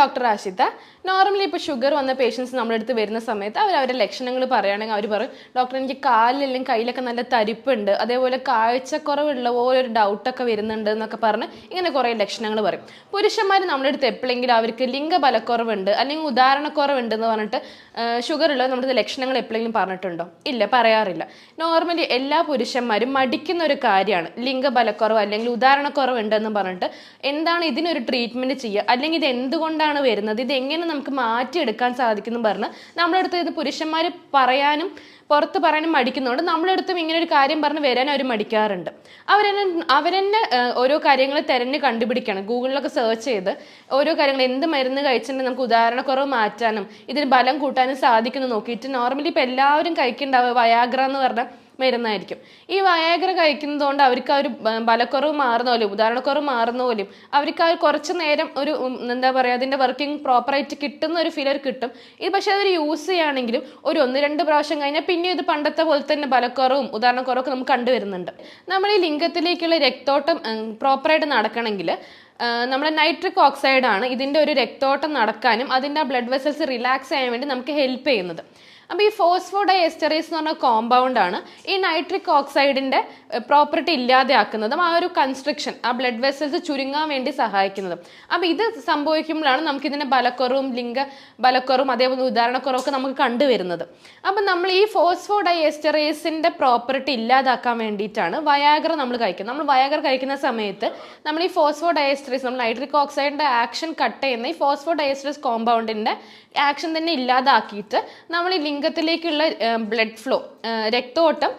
Doctor Ashitha. Normally ഇപ്പോൾ sugar വന്ന patients നമ്മുടെ അടുത്ത് വരുന്ന സമയത്ത് അവരുടെ ലക്ഷണങ്ങൾ പറയുകയാണെങ്കിൽ അവർ പറയും, ഡോക്ടർ എനിക്ക് കാലിലെങ്കിലും കയ്യിലൊക്കെ നല്ല തരിപ്പുണ്ട്, അതേപോലെ കാഴ്ചക്കുറവുള്ള പോലെ ഒരു ഡൗട്ടൊക്കെ വരുന്നുണ്ട് എന്നൊക്കെ പറഞ്ഞ് ഇങ്ങനെ കുറേ ലക്ഷണങ്ങൾ പറയും. പുരുഷന്മാർ നമ്മുടെ അടുത്ത് എപ്പോഴെങ്കിലും അവർക്ക് ലിംഗബലക്കുറവുണ്ട് അല്ലെങ്കിൽ ഉദാഹരണക്കുറവുണ്ട് എന്ന് പറഞ്ഞിട്ട് ഷുഗർ ഉള്ളത് നമ്മുടെ അടുത്ത് ലക്ഷണങ്ങൾ എപ്പോഴെങ്കിലും പറഞ്ഞിട്ടുണ്ടോ? ഇല്ല, പറയാറില്ല. നോർമലി എല്ലാ പുരുഷന്മാരും മടിക്കുന്ന ഒരു കാര്യമാണ് ലിംഗബലക്കുറവ് അല്ലെങ്കിൽ ഉദാഹരണക്കുറവ് ഉണ്ടെന്ന് പറഞ്ഞിട്ട് എന്താണ് ഇതിനൊരു ട്രീറ്റ്മെന്റ് ചെയ്യുക, അല്ലെങ്കിൽ ഇത് എന്തുകൊണ്ടാണ് വരുന്നത്, ഇത് എങ്ങനെ നമുക്ക് മാറ്റിയെടുക്കാൻ സാധിക്കുന്നു പറഞ്ഞ് നമ്മളടുത്ത് ഇത് പുരുഷന്മാർ പറയാനും പുറത്ത് പറയാനും മടിക്കുന്നതുകൊണ്ട് നമ്മളടുത്തും ഇങ്ങനെ ഒരു കാര്യം പറഞ്ഞ് വരാൻ അവർ മടിക്കാറുണ്ട്. അവരെന്നെ ഓരോ കാര്യങ്ങൾ തിരഞ്ഞ് കണ്ടുപിടിക്കണം, ഗൂഗിളിലൊക്കെ സെർച്ച് ചെയ്ത് ഓരോ കാര്യങ്ങൾ എന്ത് മരുന്ന് കഴിച്ചിട്ടുണ്ടെങ്കിൽ നമുക്ക് ഉദാഹരണക്കുറവ് മാറ്റാനും ഇതിന് ബലം കൂട്ടാനും സാധിക്കുന്നു നോക്കിയിട്ട് നോർമലി ഇപ്പം എല്ലാവരും കഴിക്കുന്നുണ്ടാവുക വയാഗ്ര എന്ന് പറഞ്ഞ മരുന്നായിരിക്കും. ഈ വയാഗ്ര കഴിക്കുന്നതുകൊണ്ട് അവർക്ക് ആ ഒരു ബലക്കുറവ് മാറുന്ന പോലും ഉദാഹരണക്കുറവ് മാറുന്ന പോലും അവർക്ക് ആ കുറച്ച് നേരം ഒരു എന്താ പറയുക അതിൻ്റെ വർക്കിംഗ് പ്രോപ്പറായിട്ട് കിട്ടുന്ന ഒരു ഫീലർ കിട്ടും. ഇത് പക്ഷേ അതൊരു യൂസ് ചെയ്യുകയാണെങ്കിലും ഒരു 1-2 പ്രാവശ്യം കഴിഞ്ഞാൽ പിന്നെ ഇത് പണ്ടത്തെ പോലെ തന്നെ ബലക്കുറവും ഉദാഹരണക്കുറവൊക്കെ നമുക്ക് കണ്ടുവരുന്നുണ്ട്. നമ്മൾ ഈ ലിംഗത്തിലേക്കുള്ള രക്തോട്ടം പ്രോപ്പറായിട്ട് നടക്കണമെങ്കിൽ നമ്മൾ നൈട്രിക് ഓക്സൈഡ് ആണ് ഇതിൻ്റെ ഒരു രക്തോട്ടം നടക്കാനും അതിൻ്റെ ആ ബ്ലഡ് വെസൽസ് റിലാക്സ് ചെയ്യാൻ വേണ്ടി നമുക്ക് ഹെൽപ്പ് ചെയ്യുന്നത്. അപ്പോൾ ഈ ഫോസ്ഫോഡൈഎസ്റ്ററേസ് എന്ന് പറഞ്ഞ കോമ്പൗണ്ട് ആണ് ഈ നൈട്രിക് ഓക്സൈഡിൻ്റെ പ്രോപ്പർട്ടി ഇല്ലാതെയാക്കുന്നതും ആ ഒരു കൺസ്ട്രക്ഷൻ ആ ബ്ലഡ് വെസൽസ് ചുരുങ്ങാൻ വേണ്ടി സഹായിക്കുന്നതും. അപ്പോൾ ഇത് സംഭവിക്കുമ്പോഴാണ് നമുക്ക് ഇതിൻ്റെ ബലക്കുറവും ബലക്കുറവും അതേപോലെ ഉദാഹരണക്കുറവൊക്കെ നമുക്ക് കണ്ടുവരുന്നത്. അപ്പം നമ്മൾ ഈ ഫോസ്ഫോഡൈഎസ്റ്ററേസിൻ്റെ പ്രോപ്പർട്ടി ഇല്ലാതാക്കാൻ വേണ്ടിയിട്ടാണ് വയാഗ്ര നമ്മൾ കഴിക്കുന്നത്. നമ്മൾ വയാഗ്ര കഴിക്കുന്ന സമയത്ത് നമ്മൾ ഈ ഫോസ്ഫോഡൈഎസ്റ്ററേസ് നമ്മൾ നൈട്രിക് ഓക്സൈഡിൻ്റെ ആക്ഷൻ കട്ട് ചെയ്യുന്ന ഈ ഫോസ്ഫോഡൈഎസ്റ്ററേസ് കോമ്പൗണ്ടിൻ്റെ ആക്ഷൻ തന്നെ ഇല്ലാതാക്കിയിട്ട് നമ്മൾ ഈ ലിംഗത്തിലേക്കുള്ള ബ്ലഡ് ഫ്ലോ രക്തോട്ടം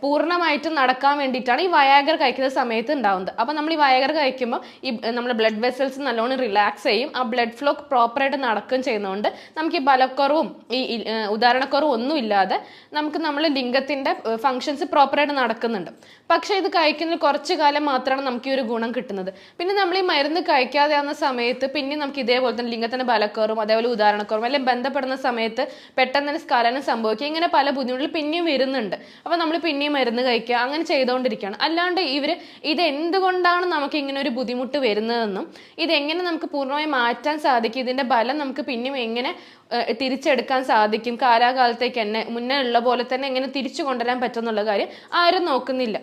പൂർണ്ണമായിട്ടും നടക്കാൻ വേണ്ടിയിട്ടാണ് ഈ വയാഗ്ര കഴിക്കുന്ന സമയത്ത് ഉണ്ടാവുന്നത്. അപ്പോൾ നമ്മൾ ഈ വയാഗ്ര കഴിക്കുമ്പോൾ ഈ നമ്മുടെ ബ്ലഡ് വെസൽസ് നല്ലോണം റിലാക്സ് ചെയ്യും, ആ ബ്ലഡ് ഫ്ലോ പ്രോപ്പറായിട്ട് നടക്കുകയും ചെയ്യുന്നതുകൊണ്ട് നമുക്ക് ഈ ബലക്കുറവും ഈ ഉദാഹരണക്കുറവും ഒന്നും ഇല്ലാതെ നമുക്ക് നമ്മുടെ ലിംഗത്തിൻ്റെ ഫങ്ഷൻസ് പ്രോപ്പറായിട്ട് നടക്കുന്നുണ്ട്. പക്ഷേ ഇത് കഴിക്കുന്ന കുറച്ച് കാലം മാത്രമാണ് നമുക്ക് ഈ ഒരു ഗുണം കിട്ടുന്നത്. പിന്നെ നമ്മൾ ഈ മരുന്ന് കഴിക്കാതെ ആവുന്ന സമയത്ത് പിന്നെ നമുക്ക് ഇതേപോലെ തന്നെ ലിംഗത്തിൻ്റെ ബലക്കുറവും അതേപോലെ ഉദാഹരണക്കുറവും അല്ലെങ്കിൽ ബന്ധപ്പെടുന്ന സമയത്ത് പെട്ടെന്ന് തന്നെ സ്ഖലനം സംഭവിക്കുക, ഇങ്ങനെ പല ബുദ്ധിമുട്ടുകൾ പിന്നെയും വരുന്നുണ്ട്. അപ്പോൾ നമ്മൾ പിന്നെയും മരുന്ന് കഴിക്കുക അങ്ങനെ ചെയ്തുകൊണ്ടിരിക്കുകയാണ്. അല്ലാണ്ട് ഇത് എന്തുകൊണ്ടാണ് നമുക്ക് ഇങ്ങനെ ഒരു ബുദ്ധിമുട്ട് വരുന്നതെന്നും ഇതെങ്ങനെ നമുക്ക് പൂർണ്ണമായി മാറ്റാൻ സാധിക്കും, ഇതിൻ്റെ ബലം നമുക്ക് പിന്നെയും എങ്ങനെ തിരിച്ചെടുക്കാൻ സാധിക്കും, കാലാകാലത്തേക്ക് തന്നെ മുന്നേ ഉള്ള പോലെ തന്നെ എങ്ങനെ തിരിച്ചു കൊണ്ടുവരാൻ പറ്റുമെന്നുള്ള കാര്യം ആരും നോക്കുന്നില്ല.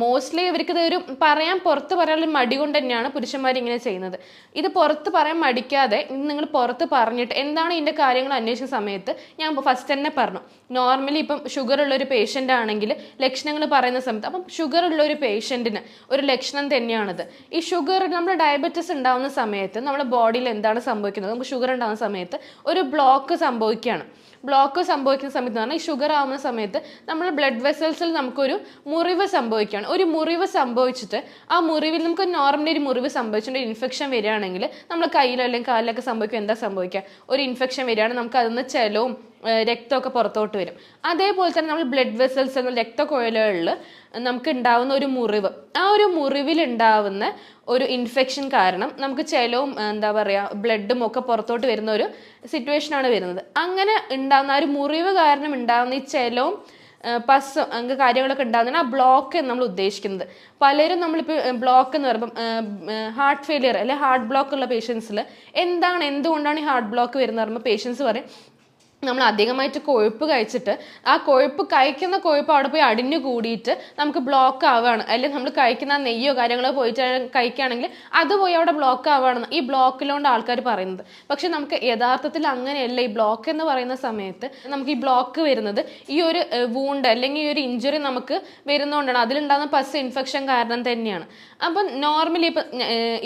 മോസ്റ്റ്ലി ഇവർക്ക് ഇത് പുറത്ത് പറയാനുള്ള മടി കൊണ്ട് തന്നെയാണ് പുരുഷന്മാർ ഇങ്ങനെ ചെയ്യുന്നത്. ഇത് പുറത്ത് പറയാൻ മടിക്കാതെ നിങ്ങൾ പുറത്ത് പറഞ്ഞിട്ട് എന്താണ് ഇതിൻ്റെ കാര്യങ്ങൾ അന്വേഷിക്കുന്ന സമയത്ത് ഞാൻ ഫസ്റ്റ് തന്നെ പറഞ്ഞു, നോർമലി ഇപ്പം ഷുഗർ ഉള്ള ഒരു പേഷ്യൻ്റ് ആണെങ്കിൽ ലക്ഷണങ്ങൾ പറയുന്ന സമയത്ത് അപ്പം ഷുഗർ ഉള്ള ഒരു പേഷ്യൻറ്റിന് ഒരു ലക്ഷണം തന്നെയാണിത്. ഈ ഷുഗർ നമ്മുടെ ഡയബറ്റിസ് ഉണ്ടാകുന്ന സമയത്ത് നമ്മുടെ ബോഡിയിൽ എന്താണ് സംഭവിക്കുന്നത്, നമുക്ക് ഷുഗർ ഉണ്ടാകുന്ന സമയത്ത് ഒരു ബ്ലോക്ക് സംഭവിക്കുകയാണ്. ബ്ലോക്ക് സംഭവിക്കുന്ന സമയത്ത് പറഞ്ഞാൽ ഈ ഷുഗർ ആവുന്ന സമയത്ത് നമ്മൾ ബ്ലഡ് വെസൽസിൽ നമുക്കൊരു മുറിവ് സംഭവിക്കുകയാണ്. ഒരു മുറിവ് സംഭവിച്ചിട്ട് ആ മുറിവിൽ നമുക്ക് നോർമലി ഒരു മുറിവ് സംഭവിച്ചിട്ട് ഒരു ഇൻഫെക്ഷൻ വരികയാണെങ്കിൽ നമ്മൾ കയ്യിലോ അല്ലെങ്കിൽ കാലിലൊക്കെ സംഭവിക്കുക, എന്താ സംഭവിക്കുക, ഒരു ഇൻഫെക്ഷൻ വരികയാണെങ്കിൽ നമുക്ക് അതിൽ ചെലവും രക്തമൊക്കെ പുറത്തോട്ട് വരും. അതേപോലെ തന്നെ നമ്മൾ ബ്ലഡ് വെസൽസ് എന്ന രക്തക്കുഴലുകളിൽ നമുക്ക് ഉണ്ടാവുന്ന ഒരു മുറിവ്, ആ ഒരു മുറിവിൽ ഉണ്ടാവുന്ന ഒരു ഇൻഫെക്ഷൻ കാരണം നമുക്ക് ചെലവും എന്താ പറയുക ബ്ലഡും ഒക്കെ പുറത്തോട്ട് വരുന്ന ഒരു സിറ്റുവേഷനാണ് വരുന്നത്. അങ്ങനെ ഉണ്ടാകുന്ന ആ ഒരു മുറിവ് കാരണം ഉണ്ടാകുന്ന ഈ ചെലവും പസ്സും അങ്ങ് കാര്യങ്ങളൊക്കെ ഉണ്ടാകുന്നതാണ് ആ ബ്ലോക്ക് എന്ന് നമ്മൾ ഉദ്ദേശിക്കുന്നത്. പലരും നമ്മളിപ്പോൾ ബ്ലോക്ക് എന്ന് പറയുമ്പം ഹാർട്ട് ഫെയിലിയർ അല്ലെങ്കിൽ ഹാർട്ട് ബ്ലോക്ക് ഉള്ള പേഷ്യൻസിൽ എന്തുകൊണ്ടാണ് ഈ ഹാർട്ട് ബ്ലോക്ക് വരുന്നത് പറയുമ്പോൾ പേഷ്യൻസ് പറയും നമ്മൾ അധികമായിട്ട് കൊഴുപ്പ് കഴിച്ചിട്ട് ആ കഴിക്കുന്ന കൊഴുപ്പ് അവിടെ പോയി അടിഞ്ഞു കൂടിയിട്ട് നമുക്ക് ബ്ലോക്ക് ആവുകയാണ്, അല്ലെങ്കിൽ നമ്മൾ കഴിക്കുന്ന നെയ്യോ കാര്യങ്ങളോ പോയിട്ട് കഴിക്കുകയാണെങ്കിൽ അത് പോയി അവിടെ ബ്ലോക്ക് ആവുകയാണെന്ന് ഈ ബ്ലോക്കിലോണ്ട് ആൾക്കാർ പറയുന്നത്. പക്ഷെ നമുക്ക് യഥാർത്ഥത്തിൽ അങ്ങനെയല്ല. ഈ ബ്ലോക്ക് എന്ന് പറയുന്ന സമയത്ത് നമുക്ക് ഈ ബ്ലോക്ക് വരുന്നത് ഈ ഒരു വൂണ്ട് അല്ലെങ്കിൽ ഈ ഒരു ഇഞ്ചുറി നമുക്ക് വരുന്നതുകൊണ്ടാണ്, അതിലുണ്ടാകുന്ന പസ് ഇൻഫെക്ഷൻ കാരണം തന്നെയാണ്. അപ്പം നോർമലി ഇപ്പം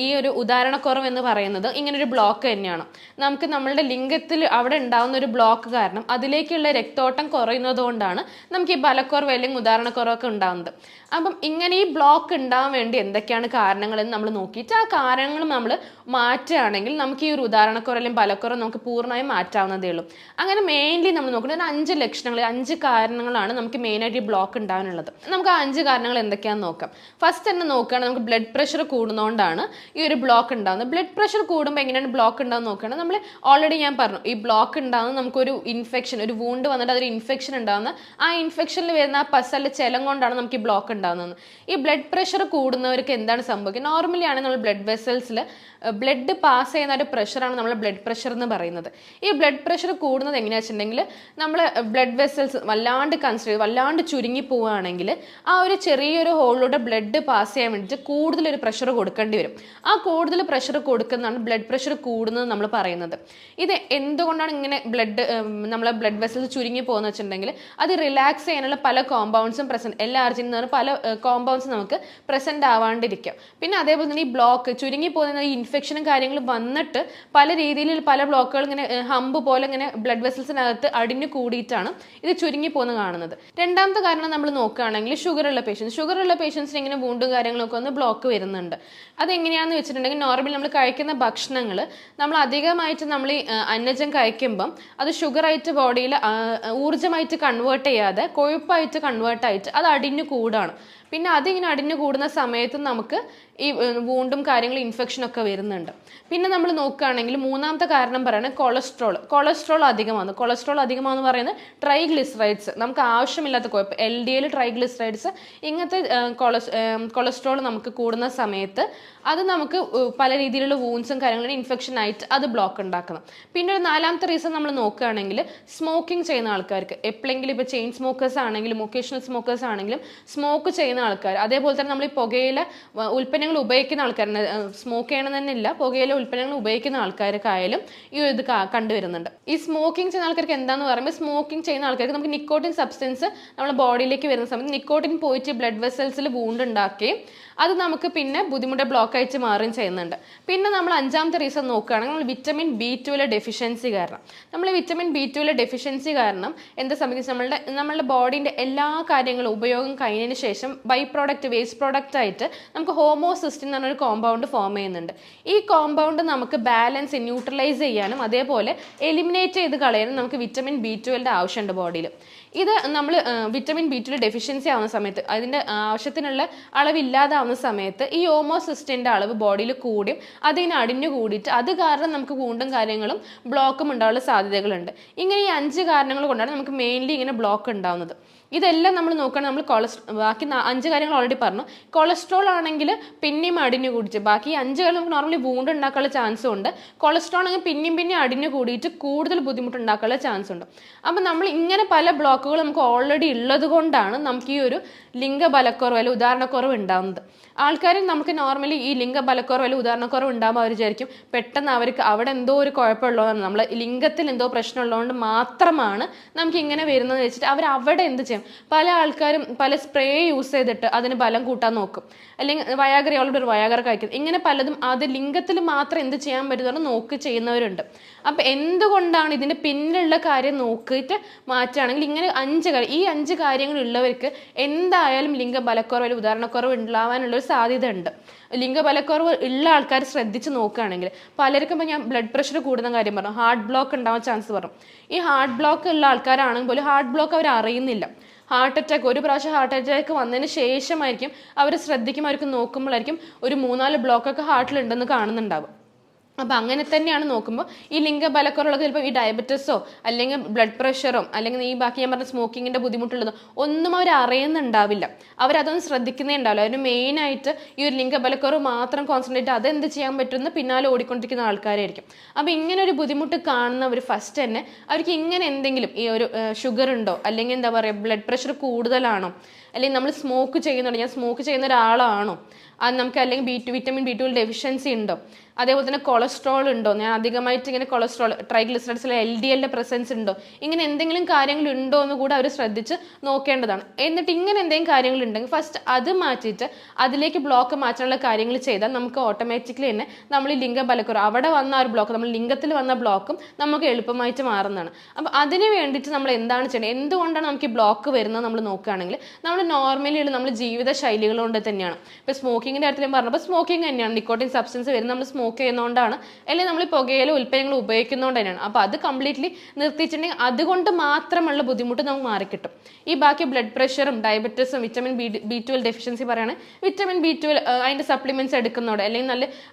ഈ ഒരു ഉദാഹരണക്കുറവ് എന്ന് പറയുന്നത് ഇങ്ങനൊരു ബ്ലോക്ക് തന്നെയാണ്. നമുക്ക് നമ്മളുടെ ലിംഗത്തിൽ അവിടെ ഉണ്ടാകുന്ന ഒരു ബ്ലോക്ക് കാരണം അതിലേക്കുള്ള രക്തോട്ടം കുറയുന്നത് കൊണ്ടാണ് നമുക്ക് ഈ ബലക്കുറവ് അല്ലെങ്കിൽ ഉദാഹരണക്കുറവൊക്കെ ഉണ്ടാകുന്നത്. അപ്പം ഇങ്ങനെ ഈ ബ്ലോക്ക് ഉണ്ടാകാൻ വേണ്ടി എന്തൊക്കെയാണ് കാരണങ്ങളെന്ന് നമ്മൾ നോക്കിയിട്ട് ആ കാരണങ്ങൾ നമ്മൾ മാറ്റുകയാണെങ്കിൽ നമുക്ക് ഈ ഒരു ഉദാഹരണക്കുറവ് അല്ലെങ്കിൽ ബലക്കുറവ് നമുക്ക് പൂർണ്ണമായും മാറ്റാവുന്നതേ ഉള്ളൂ. അങ്ങനെ മെയിൻലി നമ്മൾ നോക്കുന്നത് 5 ലക്ഷണങ്ങൾ 5 കാരണങ്ങളാണ് നമുക്ക് മെയിനായിട്ട് ഈ ബ്ലോക്ക് ഉണ്ടാകാനുള്ളത്. നമുക്ക് ആ 5 കാരണങ്ങൾ എന്തൊക്കെയാണെന്ന് നോക്കാം. ഫസ്റ്റ് തന്നെ നോക്കുകയാണെങ്കിൽ നമുക്ക് ബ്ലഡ് പ്രഷർ കൂടുന്നതുകൊണ്ടാണ് ഈ ഒരു ബ്ലോക്ക് ഉണ്ടാകുന്നത്. ബ്ലഡ് പ്രഷർ കൂടുമ്പോൾ എങ്ങനെയാണ് ബ്ലോക്ക് ഉണ്ടാകുന്നത് നോക്കുകയാണെങ്കിൽ നമ്മൾ ഓൾറെഡി ഞാൻ പറഞ്ഞു ഈ ബ്ലോക്ക് ഉണ്ടാകുന്നത് നമുക്കൊരു ഇൻഫെക്ഷൻ ഒരു വൂണ്ട് വന്നിട്ട് അതൊരു ഇൻഫെക്ഷൻ ഉണ്ടാകുന്ന ആ ഇൻഫെക്ഷനിൽ വരുന്ന ആ പസ് അല്ല ചെലം കൊണ്ടാണ് നമുക്ക് ഈ ബ്ലോക്ക് ഉണ്ടാകുന്നത്. ഉണ്ടാകുന്നത്. ഈ ബ്ലഡ് പ്രഷർ കൂടുന്നവർക്ക് എന്താണ് സംഭവിക്കുക? നോർമലി ആണ് നമ്മൾ ബ്ലഡ് വെസൽസിൽ ബ്ലഡ് പാസ് ചെയ്യുന്ന ഒരു പ്രഷറാണ് നമ്മൾ ബ്ലഡ് പ്രഷർ എന്ന് പറയുന്നത്. ഈ ബ്ലഡ് പ്രഷർ കൂടുന്നത് എങ്ങനെയാ വെച്ചിട്ടുണ്ടെങ്കിൽ നമ്മൾ ബ്ലഡ് വെസൽസ് വല്ലാണ്ട് ചുരുങ്ങി പോവുകയാണെങ്കിൽ ആ ഒരു ചെറിയൊരു ഹോളിലൂടെ ബ്ലഡ് പാസ് ചെയ്യാൻ വേണ്ടിയിട്ട് കൂടുതലൊരു പ്രഷർ കൊടുക്കേണ്ടി വരും. ആ കൂടുതൽ പ്രഷർ കൊടുക്കുന്നതാണ് ബ്ലഡ് പ്രഷർ കൂടുന്നത് നമ്മൾ പറയുന്നത്. ഇത് എന്തുകൊണ്ടാണ് ഇങ്ങനെ നമ്മളെ ബ്ലഡ് വെസൽസ് ചുരുങ്ങി പോകുന്നത് വെച്ചിട്ടുണ്ടെങ്കിൽ അത് റിലാക്സ് ചെയ്യാനുള്ള പല കോമ്പൗണ്ട്സും പ്രസന്റ്, LRG എന്ന് പറഞ്ഞാൽ പല കോമ്പൗണ്ട്സും നമുക്ക് പ്രസന്റ് ആവാണ്ടിരിക്കും. പിന്നെ അതേപോലെ തന്നെ ഈ ബ്ലോക്ക് ചുരുങ്ങി പോകുന്ന ഈ ഇൻഫെക്ഷനും കാര്യങ്ങളും വന്നിട്ട് പല രീതിയിൽ പല ബ്ലോക്കുകൾ ഇങ്ങനെ ഹമ്പ് പോലെ ഇങ്ങനെ ബ്ലഡ് വെസൽസിനകത്ത് അടിഞ്ഞു കൂടിയിട്ടാണ് ഇത് ചുരുങ്ങി പോകുന്നത് കാണുന്നത്. രണ്ടാമത്തെ കാരണം നമ്മൾ നോക്കുകയാണെങ്കിൽ ഷുഗറുള്ള പേഷ്യൻസിന് ഇങ്ങനെ വൂണ്ടും കാര്യങ്ങളൊക്കെ ഒന്ന് ബ്ലോക്ക് വരുന്നുണ്ട്. അതെങ്ങനെയാണെന്ന് വെച്ചിട്ടുണ്ടെങ്കിൽ നോർമലി നമ്മൾ കഴിക്കുന്ന ഭക്ഷണങ്ങൾ നമ്മൾ അധികമായിട്ട് നമ്മൾ ഈ അന്നജം കഴിക്കുമ്പം അത് ഷുഗറായിട്ട് ബോഡിയിൽ ഊർജ്ജമായിട്ട് കൺവേർട്ട് ചെയ്യാതെ കൊഴുപ്പായിട്ട് കൺവേർട്ട് ആയിട്ട് അത് അടിഞ്ഞു കൂടാണ്. പിന്നെ അതിങ്ങനെ അടിഞ്ഞു കൂടുന്ന സമയത്ത് നമുക്ക് ഈ വൂണ്ടും കാര്യങ്ങളും ഇൻഫെക്ഷനൊക്കെ വരുന്നുണ്ട്. പിന്നെ നമ്മൾ നോക്കുകയാണെങ്കിൽ മൂന്നാമത്തെ കാരണം പറയുന്നത് കൊളസ്ട്രോൾ അധികമാണെന്ന് പറയുന്നത് ട്രൈഗ്ലിസറൈഡ്സ്, നമുക്ക് ആവശ്യമില്ലാത്ത കുഴപ്പം LDL ട്രൈഗ്ലിസറൈഡ്സ് ഇങ്ങനത്തെ കൊളസ്ട്രോൾ നമുക്ക് കൂടുന്ന സമയത്ത് അത് നമുക്ക് പല രീതിയിലുള്ള വൂൺസും കാര്യങ്ങളും ഇൻഫെക്ഷൻ ആയിട്ട് അത് ബ്ലോക്ക് ഉണ്ടാക്കണം. പിന്നെ ഒരു നാലാമത്തെ റീസൺ നമ്മൾ നോക്കുകയാണെങ്കിൽ സ്മോക്കിംഗ് ചെയ്യുന്ന ആൾക്കാർക്ക് എപ്പോഴെങ്കിലും ഇപ്പോൾ ചെയിൻ സ്മോക്കേഴ്സ് ആണെങ്കിലും ഒക്കേഷണൽ സ്മോക്കേഴ്സ് ആണെങ്കിലും സ്മോക്ക് ചെയ്യുന്ന ആൾക്കാർ, അതേപോലെ തന്നെ നമ്മൾ ഈ പുകയില ഉൽപ്പന്നങ്ങൾ ഉപയോഗിക്കുന്ന ആൾക്കാർ, സ്മോക്ക് ചെയ്യണമെന്ന് ഇല്ല, പുകയില ഉൽപ്പന്നങ്ങൾ ഉപയോഗിക്കുന്ന ആൾക്കാർക്കായാലും ഈ ഇത് കണ്ടുവരുന്നുണ്ട്. ഈ സ്മോക്കിംഗ് ചെയ്യുന്ന ആൾക്കാർക്ക് എന്താന്ന് പറയുമ്പോൾ സ്മോക്കിംഗ് ചെയ്യുന്ന ആൾക്കാർക്ക് നമുക്ക് നിക്കോട്ടിൻ സബ്സ്റ്റൻസ് നമ്മുടെ ബോഡിയിലേക്ക് വരുന്ന സമയത്ത് നിക്കോട്ടിൻ പോയിട്ട് ബ്ലഡ് വെസൽസിൽ വൂണ്ട് ഉണ്ടാക്കുകയും അത് നമുക്ക് പിന്നെ ബുദ്ധിമുട്ട് ബ്ലോക്ക് ആയിട്ട് മാറുകയും ചെയ്യുന്നുണ്ട്. പിന്നെ നമ്മൾ അഞ്ചാമത്തെ റീസൺ നോക്കുകയാണെങ്കിൽ നമ്മൾ വിറ്റമിൻ B12 ഡെഫിഷ്യൻസി കാരണം, നമ്മൾ വിറ്റമിൻ B12 ഡെഫിഷ്യൻസി കാരണം എന്താ സംഭവിക്കുന്നത്, നമ്മളുടെ ബോഡീൻ്റെ എല്ലാ കാര്യങ്ങളും ഉപയോഗം കഴിഞ്ഞതിന് ശേഷം വേസ്റ്റ് പ്രോഡക്റ്റ് ആയിട്ട് നമുക്ക് ഹോമോസിസ്റ്റിൻ എന്ന് പറഞ്ഞൊരു കോമ്പൗണ്ട് ഫോം ചെയ്യുന്നുണ്ട്. ഈ കോമ്പൗണ്ട് നമുക്ക് ന്യൂട്രലൈസ് ചെയ്യാനും അതേപോലെ എലിമിനേറ്റ് ചെയ്ത് കളയാനും നമുക്ക് വിറ്റമിൻ B12 ആവശ്യമുണ്ട് ബോഡിയിൽ. ഇത് നമ്മൾ വിറ്റമിൻ B12 ഡെഫിഷ്യൻസി ആവുന്ന സമയത്ത് അതിൻ്റെ ആവശ്യത്തിനുള്ള അളവില്ലാതാവുന്ന സമയത്ത് ഈ ഹോമോസിസ്റ്റിൻ്റെ അളവ് ബോഡിയിൽ കൂടിയും അതിങ്ങനെ അടിഞ്ഞു കൂടിയിട്ട് അത് കാരണം നമുക്ക് വൂണ്ടും കാര്യങ്ങളും ബ്ലോക്കും ഉണ്ടാവാനുള്ള സാധ്യതകളുണ്ട്. ഇങ്ങനെ ഈ 5 കാരണങ്ങൾ കൊണ്ടാണ് നമുക്ക് മെയിൻലി ഇങ്ങനെ ബ്ലോക്ക് ഉണ്ടാവുന്നത്. ഇതെല്ലാം നമ്മൾ നോക്കുകയാണെങ്കിൽ നമ്മൾ ബാക്കി 5 കാര്യങ്ങൾ ഓൾറെഡി പറഞ്ഞു. കൊളസ്ട്രോൾ ആണെങ്കിൽ പിന്നെയും അടിഞ്ഞു കൂടിയിട്ട് ബാക്കി 5 കാര്യം നമുക്ക് നോർമലി വൂണ്ട് ഉണ്ടാക്കാനുള്ള ചാൻസും ഉണ്ട്. കൊളസ്ട്രോൾ ആണെങ്കിൽ പിന്നെയും അടിഞ്ഞു കൂടിയിട്ട് കൂടുതൽ ബുദ്ധിമുട്ടുണ്ടാക്കാനുള്ള ചാൻസ് ഉണ്ട്. അപ്പം നമ്മൾ ഇങ്ങനെ പല ബ്ലോക്കുകൾ നമുക്ക് ഓൾറെഡി ഉള്ളത് കൊണ്ടാണ് നമുക്ക് ഈ ഒരു ലിംഗബലക്കുറവ് അല്ലെങ്കിൽ ഉദാഹരണക്കുറവ് ഉണ്ടാകുന്നത്. ആൾക്കാർ നമുക്ക് നോർമലി ഈ ലിംഗബലക്കുറവ് അല്ലെങ്കിൽ ഉദാഹരണക്കുറവ് ഉണ്ടാകുമ്പോൾ അവർ വിചാരിക്കും പെട്ടെന്ന് അവർക്ക് അവിടെ എന്തോ ഒരു കുഴപ്പമുള്ളതാണ്, നമ്മൾ ലിംഗത്തിൽ എന്തോ പ്രശ്നം ഉള്ളതുകൊണ്ട് മാത്രമാണ് നമുക്ക് ഇങ്ങനെ വരുന്നത് വെച്ചിട്ട് അവർ അവിടെ എന്ത് ചെയ്യും, പല ആൾക്കാരും പല സ്പ്രേ യൂസ് ചെയ്തിട്ട് അതിന് ബലം കൂട്ടാൻ നോക്കും, അല്ലെങ്കിൽ അവളുടെ ഒരു വയാഗർ കഴിക്കും. ഇങ്ങനെ പലതും അത് ലിംഗത്തിൽ മാത്രം എന്ത് ചെയ്യാൻ പറ്റുന്ന നോക്കി ചെയ്യുന്നവരുണ്ട്. അപ്പം എന്തുകൊണ്ടാണ് ഇതിൻ്റെ പിന്നിലുള്ള കാര്യം നോക്കിയിട്ട് മാറ്റുകയാണെങ്കിൽ ഇങ്ങനെ 5 കാര്യങ്ങൾ ഉള്ളവർക്ക് എന്തായാലും ലിംഗബലക്കുറവ് അല്ലെങ്കിൽ ഉദാഹരണക്കുറവ് ഉണ്ടാവാനുള്ളൊരു സാധ്യത ഉണ്ട്. ലിംഗബലക്കുറവ് ഉള്ള ആൾക്കാർ ശ്രദ്ധിച്ച് നോക്കുകയാണെങ്കിൽ പലർക്കും ഞാൻ ബ്ലഡ് പ്രഷർ കൂടുന്ന കാര്യം പറഞ്ഞു, ഹാർട്ട് ബ്ലോക്ക് ഉണ്ടാവാൻ ചാൻസ് പറഞ്ഞു. ഈ ഹാർട്ട് ബ്ലോക്ക് ഉള്ള ആൾക്കാരാണെങ്കിൽ പോലും ഹാർട്ട് ബ്ലോക്ക് അവർ അറിയുന്നില്ല. ഒരു പ്രാവശ്യം ഹാർട്ട് അറ്റാക്ക് വന്നതിന് ശേഷമായിരിക്കും അവർ ശ്രദ്ധിക്കും, അവർക്ക് നോക്കുമ്പോഴായിരിക്കും ഒരു 3-4 ബ്ലോക്കൊക്കെ ഹാർട്ടിലുണ്ടെന്ന് കാണുന്നുണ്ടാവും. അപ്പം അങ്ങനെ തന്നെയാണ് നോക്കുമ്പോൾ ഈ ലിംഗബലക്കുറവുള്ളത് ചിലപ്പോൾ ഈ ഡയബറ്റീസോ അല്ലെങ്കിൽ ബ്ലഡ് പ്രഷറോ അല്ലെങ്കിൽ ഈ ബാക്കി ഞാൻ പറഞ്ഞ സ്മോക്കിങ്ങിൻ്റെ ബുദ്ധിമുട്ടുള്ളതോ ഒന്നും അവർ അറിയുന്നുണ്ടാവില്ല, അവരതൊന്നും ശ്രദ്ധിക്കുന്നേ ഉണ്ടാവില്ല. അതിന് മെയിനായിട്ട് ഈ ഒരു ലിംഗബലക്കുറവ് മാത്രം കോൺസെൻട്രേറ്റ് അതെന്ത് ചെയ്യാൻ പറ്റുമെന്ന് പിന്നാലെ ഓടിക്കൊണ്ടിരിക്കുന്ന ആൾക്കാരായിരിക്കും. അപ്പം ഇങ്ങനെ ഒരു ബുദ്ധിമുട്ട് കാണുന്നവർ ഫസ്റ്റ് തന്നെ അവർക്ക് ഇങ്ങനെ എന്തെങ്കിലും ഈ ഒരു ഷുഗർ ഉണ്ടോ അല്ലെങ്കിൽ എന്താ പറയുക ബ്ലഡ് പ്രഷർ കൂടുതലാണോ അല്ലെങ്കിൽ നമ്മൾ സ്മോക്ക് ചെയ്യുന്നുണ്ടോ, ഞാൻ സ്മോക്ക് ചെയ്യുന്ന ഒരാളാണോ, അത് നമുക്ക് അല്ലെങ്കിൽ വിറ്റമിൻ B12 ഡെഫിഷ്യൻസി ഉണ്ടോ, അതേപോലെ തന്നെ കൊളസ്ട്രോൾ ഉണ്ടോ, ഞാൻ അധികമായിട്ട് ഇങ്ങനെ കൊളസ്ട്രോൾ ട്രൈഗ്ലിസറൈഡ്സിലെ LDL പ്രസൻസ് ഉണ്ടോ, ഇങ്ങനെ എന്തെങ്കിലും കാര്യങ്ങൾ ഉണ്ടോ എന്ന് കൂടെ അവർ ശ്രദ്ധിച്ച് നോക്കേണ്ടതാണ്. എന്നിട്ട് ഇങ്ങനെ എന്തെങ്കിലും കാര്യങ്ങൾ ഉണ്ടെങ്കിൽ ഫസ്റ്റ് അത് മാറ്റിയിട്ട് അതിലേക്ക് ബ്ലോക്ക് മാറ്റാനുള്ള കാര്യങ്ങൾ ചെയ്താൽ നമുക്ക് ഓട്ടോമാറ്റിക്കലി തന്നെ നമ്മൾ ഈ ലിംഗബലക്കുറവ് അവിടെ വന്ന ഒരു ബ്ലോക്ക്, നമ്മൾ ലിംഗത്തിൽ വന്ന ബ്ലോക്കും നമുക്ക് എളുപ്പമായിട്ട് മാറുന്നതാണ്. അപ്പം അതിന് വേണ്ടിയിട്ട് നമ്മൾ എന്താണ് ചെയ്യേണ്ടത്, എന്തുകൊണ്ടാണ് നമുക്ക് ഈ ബ്ലോക്ക് വരുന്നത് നമ്മൾ നോക്കുകയാണെങ്കിൽ നമ്മൾ നോർമലി നമ്മൾ ജീവിത ശൈലികൾ കൊണ്ട് തന്നെയാണ്. ഇപ്പോൾ സ്മോക്കിങ്ങിൻ്റെ കാര്യത്തിൽ ഞാൻ പറഞ്ഞപ്പോൾ സ്മോക്കിംഗ് തന്നെയാണ്, നിക്കോട്ടിൻ സബ്സ്റ്റൻസ് വരുന്നത് നമ്മൾ സ്മോക്ക് ചെയ്യുന്നതുകൊണ്ടാണ്, അല്ലെങ്കിൽ നമ്മൾ പുകയില ഉൽപ്പന്നങ്ങൾ ഉപയോഗിക്കുന്നതുകൊണ്ട് തന്നെയാണ്. അപ്പോൾ അത് കംപ്ലീറ്റ്ലി നിർത്തിയിട്ടുണ്ടെങ്കിൽ അതുകൊണ്ട് മാത്രമുള്ള ബുദ്ധിമുട്ട് നമുക്ക് മാറിക്കിട്ടും. ഈ ബാക്കി ബ്ലഡ് പ്രഷറും ഡയബറ്റീസും വിറ്റമിൻ B12 ഡെഫിഷ്യൻസി പറയുകയാണെങ്കിൽ വിറ്റമിൻ B12 അതിൻ്റെ സപ്ലിമെൻറ്റ്സ് എടുക്കുന്നതോടെ അല്ലെങ്കിൽ നല്ല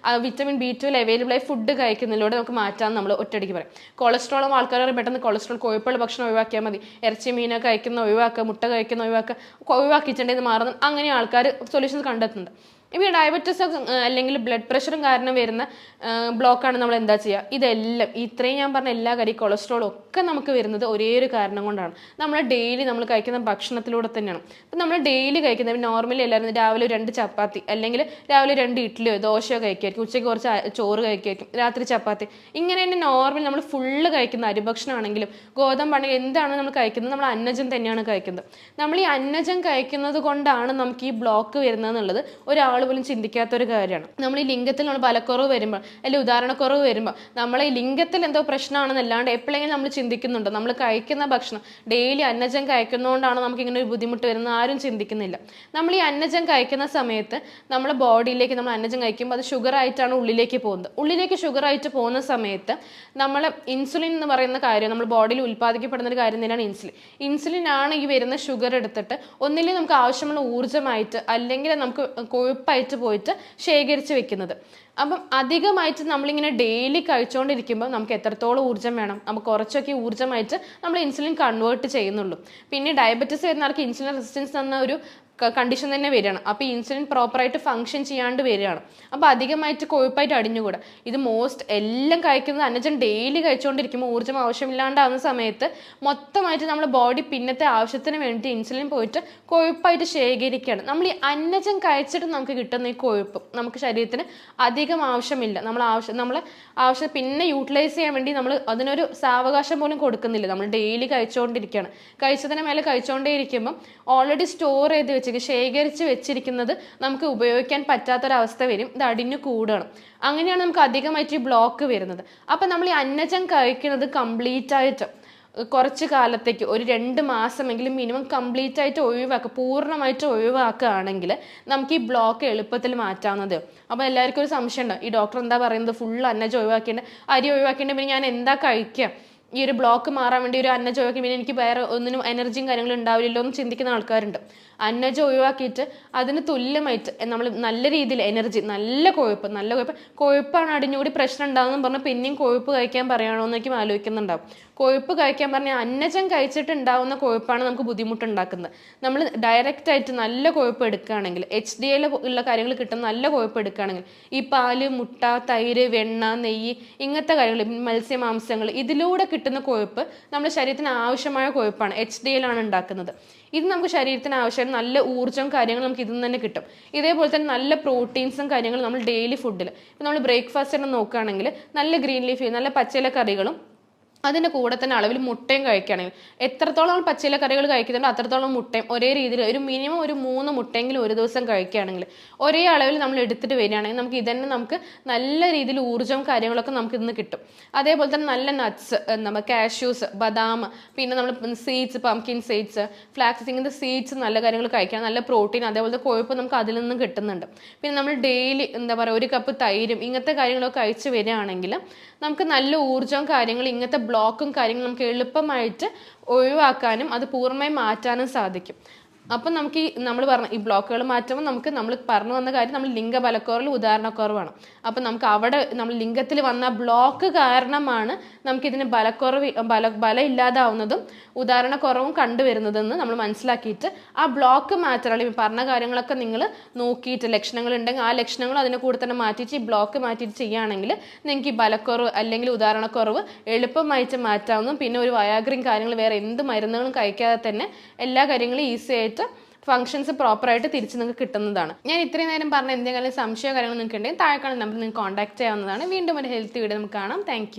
വിറ്റമിൻ B12 അവൈലബിൾ ആയി ഫുഡ് കഴിക്കുന്നതിലൂടെ നമുക്ക് മാറ്റാമെന്ന് നമ്മൾ ഒറ്റയടിക്ക് പറയും. കൊളസ്ട്രോളും ആൾക്കാർ പെട്ടെന്ന് കൊളസ്ട്രോൾ കൊഴുപ്പുള്ള ഭക്ഷണം ഒഴിവാക്കിയാൽ മതി, ഇറച്ചി മീനൊക്കെ കഴിക്കുന്ന ഒഴിവാക്കുക, മുട്ട കഴിക്കുന്ന ഒഴിവാക്കുക, ഒഴിവാക്കിയിട്ടുണ്ടെങ്കിൽ മാറുന്നു, അങ്ങനെ ആൾക്കാർ സൊല്യൂഷൻസ് കണ്ടെത്തുന്നുണ്ട്. ഇപ്പോൾ ഈ ഡയബറ്റീസ് അല്ലെങ്കിൽ ബ്ലഡ് പ്രഷറും കാരണം വരുന്ന ബ്ലോക്കാണ് നമ്മൾ എന്താ ചെയ്യുക? ഇതെല്ലാം ഇത്രയും ഞാൻ പറഞ്ഞ എല്ലാ കാര്യം കൊളസ്ട്രോളും ഒക്കെ നമുക്ക് വരുന്നത് ഒരേ ഒരു കാരണം കൊണ്ടാണ്. നമ്മൾ ഡെയിലി നമ്മൾ കഴിക്കുന്ന ഭക്ഷണത്തിലൂടെ തന്നെയാണ്. അപ്പം നമ്മൾ ഡെയിലി കഴിക്കുന്നത് നോർമലി എല്ലാവരും രാവിലെ 2 ചപ്പാത്തി അല്ലെങ്കിൽ രാവിലെ 2 ഇഡ്ഡലിയോ ദോശയോ കഴിക്കുമായിരിക്കും, ഉച്ചയ്ക്ക് കുറച്ച് ചോറ് കഴിക്കുമായിരിക്കും, രാത്രി ചപ്പാത്തി. ഇങ്ങനെ തന്നെ നോർമൽ നമ്മൾ ഫുള്ള് കഴിക്കുന്ന അരിഭക്ഷണമാണെങ്കിലും ഗോതമ്പാണെങ്കിലും എന്താണ് നമ്മൾ കഴിക്കുന്നത്? നമ്മൾ അന്നജം തന്നെയാണ് കഴിക്കുന്നത്. നമ്മൾ ഈ അന്നജം കഴിക്കുന്നത് കൊണ്ടാണ് നമുക്ക് ഈ ബ്ലോക്ക് വരുന്നത് എന്നുള്ളത് ഒരാൾ പോലും ചിന്തിക്കാത്തൊരു കാര്യമാണ്. നമ്മൾ ഈ ലിംഗത്തിൽ നമ്മൾ ബലക്കുറവ് വരുമ്പോൾ അല്ലെങ്കിൽ ഉദാഹരണക്കുറവ് വരുമ്പോൾ നമ്മൾ ഈ ലിംഗത്തിൽ എന്തോ പ്രശ്നമാണെന്നല്ലാണ്ട് എപ്പോഴെങ്കിലും നമ്മൾ ചിന്തിക്കുന്നുണ്ടോ നമ്മൾ കഴിക്കുന്ന ഭക്ഷണം ഡെയിലി അന്നജം കഴിക്കുന്നതുകൊണ്ടാണ് നമുക്ക് ഇങ്ങനെ ഒരു ബുദ്ധിമുട്ട് വരുന്നത്? ആരും ചിന്തിക്കുന്നില്ല. നമ്മൾ ഈ അന്നജം കഴിക്കുന്ന സമയത്ത് നമ്മുടെ ബോഡിയിലേക്ക് നമ്മൾ അന്നജം കഴിക്കുമ്പോൾ അത് ഷുഗർ ആയിട്ടാണ് ഉള്ളിലേക്ക് പോകുന്നത്. ഉള്ളിലേക്ക് ഷുഗർ ആയിട്ട് പോകുന്ന സമയത്ത് നമ്മൾ ഇൻസുലിൻ എന്ന് പറയുന്ന കാര്യം നമ്മൾ ബോഡിയിൽ ഉൽപ്പാദിക്കപ്പെടുന്ന ഒരു കാര്യം തന്നെയാണ് ഇൻസുലിൻ. ഇൻസുലിൻ ആണ് ഈ വരുന്ന ഷുഗർ എടുത്തിട്ട് ഒന്നില്ലെങ്കിൽ നമുക്ക് ആവശ്യമുള്ള ഊർജ്ജമായിട്ട് അല്ലെങ്കിൽ നമുക്ക് കൊഴുപ്പായിട്ട് പോയിട്ട് ശേഖരിച്ച് വെക്കുന്നത്. അപ്പം അധികമായിട്ട് നമ്മളിങ്ങനെ ഡെയിലി കഴിച്ചുകൊണ്ടിരിക്കുമ്പോൾ നമുക്ക് എത്രത്തോളം ഊർജ്ജം വേണം? നമുക്ക് കുറച്ചൊക്കെ ഊർജ്ജമായിട്ട് നമ്മൾ ഇൻസുലിൻ കൺവേർട്ട് ചെയ്യുന്നുള്ളൂ. പിന്നെ ഡയബറ്റീസ് വരുന്ന ആൾക്ക് ഇൻസുലിൻ റെസിസ്റ്റൻസ് എന്ന ഒരു കണ്ടീഷൻ തന്നെ വരികയാണ്. അപ്പോൾ ഇൻസുലിൻ പ്രോപ്പറായിട്ട് ഫങ്ഷൻ ചെയ്യാണ്ട് വരികയാണ്. അപ്പോൾ അധികമായിട്ട് കൊഴുപ്പായിട്ട് അടിഞ്ഞുകൂടാ. ഇത് എല്ലാം കഴിക്കുന്നത് അന്നജം ഡെയിലി കഴിച്ചുകൊണ്ടിരിക്കുമ്പോൾ ഊർജ്ജം ആവശ്യമില്ലാണ്ടാവുന്ന സമയത്ത് മൊത്തമായിട്ട് നമ്മുടെ ബോഡി പിന്നത്തെ ആവശ്യത്തിന് വേണ്ടി ഇൻസുലിൻ പോയിട്ട് കൊഴുപ്പായിട്ട് ശേഖരിക്കുകയാണ്. നമ്മൾ ഈ അന്നജം കഴിച്ചിട്ട് നമുക്ക് കിട്ടുന്ന ഈ കൊഴുപ്പ് നമുക്ക് ശരീരത്തിന് അധികം ആവശ്യമില്ല. നമ്മൾ ആവശ്യം പിന്നെ യൂട്ടിലൈസ് ചെയ്യാൻ വേണ്ടി നമ്മൾ അതിനൊരു സാവകാശം പോലും കൊടുക്കുന്നില്ല. നമ്മൾ ഡെയിലി കഴിച്ചുകൊണ്ടിരിക്കുകയാണ്. കഴിച്ചതിന് മേലെ കഴിച്ചുകൊണ്ടേ ഇരിക്കുമ്പം ഓൾറെഡി സ്റ്റോർ ചെയ്ത് ശേഖരിച്ച് വെച്ചിരിക്കുന്നത് നമുക്ക് ഉപയോഗിക്കാൻ പറ്റാത്തൊരവസ്ഥ വരും. ഇത് അടിഞ്ഞു കൂടുകയാണ്. അങ്ങനെയാണ് നമുക്ക് അധികമായിട്ട് ഈ ബ്ലോക്ക് വരുന്നത്. അപ്പം നമ്മൾ ഈ അന്നജം കഴിക്കുന്നത് കംപ്ലീറ്റ് ആയിട്ട് കുറച്ച് കാലത്തേക്ക് ഒരു 2 മാസമെങ്കിലും മിനിമം കംപ്ലീറ്റ് ആയിട്ട് പൂർണ്ണമായിട്ട് ഒഴിവാക്കുകയാണെങ്കിൽ നമുക്ക് ഈ ബ്ലോക്ക് എളുപ്പത്തിൽ മാറ്റാവുന്നത്. അപ്പോൾ എല്ലാവർക്കും ഒരു സംശയം ഉണ്ടാവും, ഈ ഡോക്ടർ എന്താ പറയുന്നത് ഫുള്ള് അന്നജം ഒഴിവാക്കേണ്ട, അരി ഒഴിവാക്കേണ്ട, പിന്നെ ഞാൻ എന്താ കഴിക്കുക? ഈ ഒരു ബ്ലോക്ക് മാറാൻ വേണ്ടി ഒരു അന്നജം ഒഴിവാക്കി പിന്നെ എനിക്ക് വേറെ ഒന്നിനും എനർജിയും കാര്യങ്ങളും ഉണ്ടാവില്ലല്ലോ എന്ന് ചിന്തിക്കുന്ന ആൾക്കാരുണ്ട്. അന്നജം ഒഴിവാക്കിയിട്ട് അതിന് തുല്യമായിട്ട് നമ്മൾ നല്ല രീതിയിൽ എനർജി, നല്ല കൊഴുപ്പാണ് അടിഞ്ഞുകൂടി പ്രശ്നം ഉണ്ടാകുമെന്ന് പറഞ്ഞാൽ പിന്നെയും കൊഴുപ്പ് കഴിക്കാൻ പറയുകയാണോ എന്നൊക്കെ ആലോചിക്കുന്നുണ്ടാവും. കൊഴുപ്പ് കഴിക്കാൻ പറഞ്ഞാൽ അന്നജം കഴിച്ചിട്ടുണ്ടാവുന്ന കൊഴുപ്പാണ് നമുക്ക് ബുദ്ധിമുട്ടുണ്ടാക്കുന്നത്. നമ്മൾ ഡയറക്റ്റ് ആയിട്ട് നല്ല കൊഴുപ്പ് എടുക്കുകയാണെങ്കിൽ HDL ഉള്ള കാര്യങ്ങൾ കിട്ടുന്ന നല്ല കൊഴുപ്പ് എടുക്കുകയാണെങ്കിൽ ഈ പാല്, മുട്ട, തൈര്, വെണ്ണ, നെയ്യ് ഇങ്ങനത്തെ കാര്യങ്ങൾ, മത്സ്യമാംസങ്ങൾ ഇതിലൂടെ കിട്ടുന്ന കൊഴുപ്പ് നമ്മുടെ ശരീരത്തിന് ആവശ്യമായ കൊഴുപ്പാണ്. HDL ആണ് ഉണ്ടാക്കുന്നത്. ഇത് നമുക്ക് ശരീരത്തിന് ആവശ്യമായ നല്ല ഊർജ്ജം കാര്യങ്ങൾ നമുക്ക് ഇതിൽ നിന്ന് തന്നെ കിട്ടും. ഇതേപോലെ തന്നെ നല്ല പ്രോട്ടീൻസും കാര്യങ്ങളും നമ്മൾ ഡെയിലി ഫുഡിൽ ഇപ്പം നമ്മൾ ബ്രേക്ക്ഫാസ്റ്റ് നോക്കുകയാണെങ്കിൽ നല്ല ഗ്രീൻ ലീഫ്, നല്ല പച്ചില കറികളും അതിൻ്റെ കൂടെ തന്നെ അളവിൽ മുട്ടയും കഴിക്കുകയാണെങ്കിൽ എത്രത്തോളം പച്ചില കറികൾ കഴിക്കുന്നുണ്ടോ അത്രത്തോളം മുട്ടയും ഒരേ രീതിയിൽ ഒരു മിനിമം ഒരു 3 മുട്ടയെങ്കിലും ഒരു ദിവസം കഴിക്കുകയാണെങ്കിൽ ഒരേ അളവിൽ നമ്മൾ എടുത്തിട്ട് വരികയാണെങ്കിൽ നമുക്ക് ഇതന്നെ നമുക്ക് നല്ല രീതിയിൽ ഊർജ്ജവും കാര്യങ്ങളൊക്കെ നമുക്ക് ഇന്ന് കിട്ടും. അതേപോലെ തന്നെ നല്ല നട്ട്സ്, കാഷ്യൂസ്, ബദാം, പിന്നെ നമ്മൾ സീഡ്സ്, പംകിൻ സീഡ്സ്, ഫ്ലാക്സ്, ഇങ്ങനത്തെ സീഡ്സ് നല്ല കാര്യങ്ങൾ കഴിക്കണം. നല്ല പ്രോട്ടീൻ അതേപോലത്തെ കൊഴുപ്പ് നമുക്ക് അതിൽ നിന്നും കിട്ടുന്നുണ്ട്. പിന്നെ നമ്മൾ ഡെയിലി 1 കപ്പ് തൈരും ഇങ്ങനത്തെ കാര്യങ്ങളൊക്കെ കഴിച്ച് വരികയാണെങ്കിൽ നമുക്ക് നല്ല ഊർജ്ജവും കാര്യങ്ങളും ഇങ്ങനത്തെ ബ്ലോക്കും കാര്യങ്ങളും നമുക്ക് എളുപ്പമായിട്ട് ഒഴിവാക്കാനും അത് പൂർണ്ണമായി മാറ്റാനും സാധിക്കും. അപ്പം നമുക്ക് നമ്മൾ പറഞ്ഞ ഈ ബ്ലോക്കുകൾ മാറ്റുമ്പോൾ നമ്മൾ പറഞ്ഞു വന്ന കാര്യം നമ്മൾ ലിംഗബലക്കുറവിൽ ഉദാഹരണക്കുറവാണ്. അപ്പം നമുക്ക് അവിടെ നമ്മൾ ലിംഗത്തിൽ വന്ന ബ്ലോക്ക് കാരണമാണ് നമുക്കിതിന് ബലം ഇല്ലാതാവുന്നതും ഉദാഹരണക്കുറവും കണ്ടുവരുന്നതെന്ന് നമ്മൾ മനസ്സിലാക്കിയിട്ട് ആ ബ്ലോക്ക് മാറ്റാനുള്ള ഈ പറഞ്ഞ കാര്യങ്ങളൊക്കെ നിങ്ങൾ നോക്കിയിട്ട് ലക്ഷണങ്ങൾ ഉണ്ടെങ്കിൽ ആ ലക്ഷണങ്ങൾ അതിനെ കൂടെ തന്നെ മാറ്റിയിട്ട് ഈ ബ്ലോക്ക് മാറ്റിയിട്ട് ചെയ്യുകയാണെങ്കിൽ നിങ്ങൾക്ക് ഈ ബലക്കുറവ് അല്ലെങ്കിൽ ഉദാഹരണക്കുറവ് എളുപ്പമായിട്ട് മാറ്റാവുന്നതും പിന്നെ ഒരു വയാഗ്രയും കാര്യങ്ങൾ വേറെ എന്ത് മരുന്നുകളും കഴിക്കാതെ തന്നെ എല്ലാ കാര്യങ്ങളും ഈസി ആയിട്ട് ഫംഗ്ഷൻസ് പ്രോപ്പറായിട്ട് തിരിച്ച് നിങ്ങൾക്ക് കിട്ടുന്നതാണ്. ഞാൻ ഇത്രയും നേരം പറഞ്ഞ എന്തെങ്കിലും സംശയമോ കാര്യങ്ങൾ നിങ്ങൾക്ക് ഉണ്ടെങ്കിൽ താഴെ കാണുന്ന നമ്പർ നിങ്ങൾക്ക് കോൺടാക്ട് ചെയ്യാവുന്നതാണ്. വീണ്ടും ഒരു ഹെൽത്ത് വീഡിയോ നമുക്ക് കാണാം. താങ്ക്